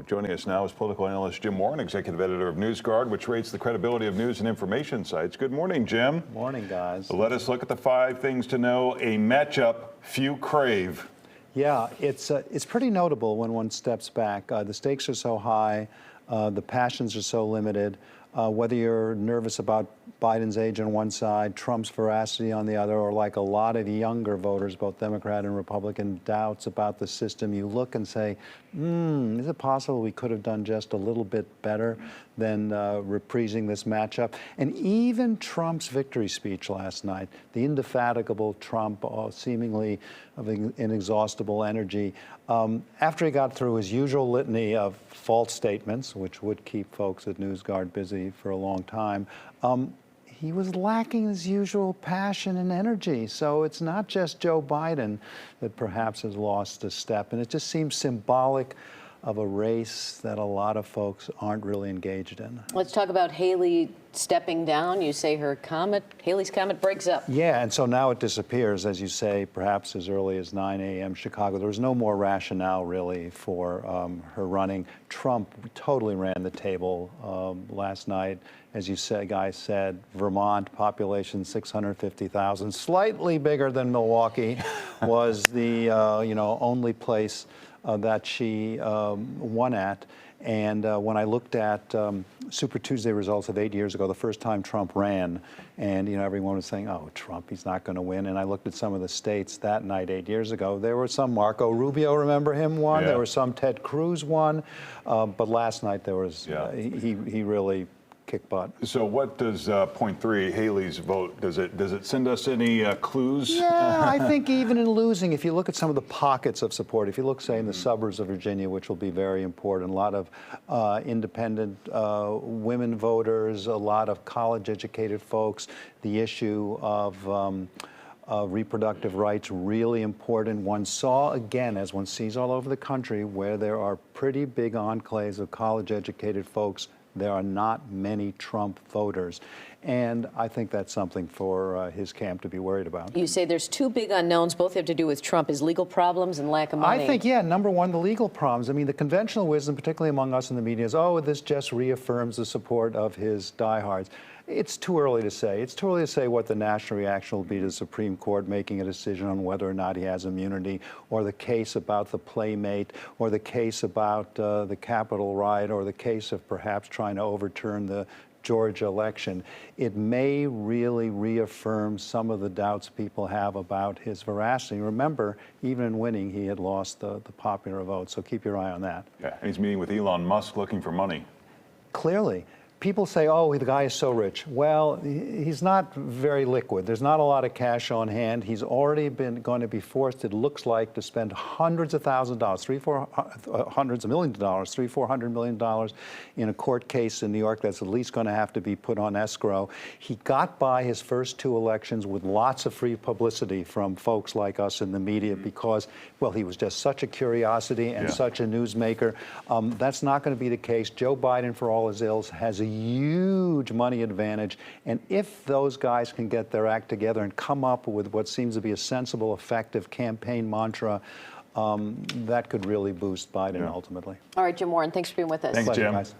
Joining us now is political analyst Jim Warren, executive editor of NewsGuard, which rates the credibility of news and information sites. Good morning, Jim. Morning, guys. Let us look at the 5 things to know, a matchup few crave. Yeah, it's pretty notable when one steps back. The stakes are so high, the passions are so limited. Whether you're nervous about Biden's age on one side, Trump's veracity on the other, or like a lot of younger voters, both Democrat and Republican, doubts about the system, you look and say, is it possible we could have done just a little bit better than reprising this matchup? And even Trump's victory speech last night, the indefatigable Trump, seemingly of inexhaustible energy, after he got through his usual litany of false statements, which would keep folks at NewsGuard busy for a long time, he was lacking his usual passion and energy. So it's not just Joe Biden that perhaps has lost a step. And it just seems symbolic of a race that a lot of folks aren't really engaged in. Let's talk about Haley stepping down. You say Haley's comet breaks up. Yeah, and so now it disappears, as you say, perhaps as early as 9 a.m. Chicago. There was no more rationale, really, for her running. Trump totally ran the table last night. As you said, guys said, Vermont, population 650,000, slightly bigger than Milwaukee, was the only place that she won at. And when I looked at Super Tuesday results of 8 years ago, the first time Trump ran, and everyone was saying, "Oh, Trump, he's not going to win." And I looked at some of the states that night 8 years ago. There were some Marco Rubio, remember him, won. Yeah. There were some Ted Cruz won, but last night there was he really kick butt. So what does point 3, Haley's vote, does it send us any clues? Yeah, I think even in losing, if you look at some of the pockets of support, if you look, say, in the suburbs of Virginia, which will be very important, a lot of independent women voters, a lot of college-educated folks, the issue of reproductive rights, really important. One saw, again, as one sees all over the country, where there are pretty big enclaves of college-educated folks, there are not many Trump voters. And I think that's something for his camp to be worried about. You say there's 2 big unknowns, both have to do with Trump, his legal problems and lack of money. I think, yeah, number one, the legal problems. I mean, the conventional wisdom, particularly among us in the media, is, oh, this just reaffirms the support of his diehards. It's too early to say. It's too early to say what the national reaction will be to the Supreme Court making a decision on whether or not he has immunity, or the case about the Playmate, or the case about the Capitol riot, or the case of perhaps trying to overturn the Georgia election. It may really reaffirm some of the doubts people have about his veracity. Remember, even in winning, he had lost the popular vote, so keep your eye on that. Yeah, and he's meeting with Elon Musk looking for money. Clearly. People say, oh, the guy is so rich. Well, he's not very liquid. There's not a lot of cash on hand. He's already going to be forced, it looks like, to spend hundreds of thousands of dollars, hundreds of millions of dollars, $400 million in a court case in New York that's at least going to have to be put on escrow. He got by his first 2 elections with lots of free publicity from folks like us in the media because, well, he was just such a curiosity and such a newsmaker. That's not going to be the case. Joe Biden, for all his ills, has a huge money advantage, and if those guys can get their act together and come up with what seems to be a sensible, effective campaign mantra, that could really boost Biden ultimately. All right, Jim Warren, thanks for being with us. Thanks, Jim. Guys.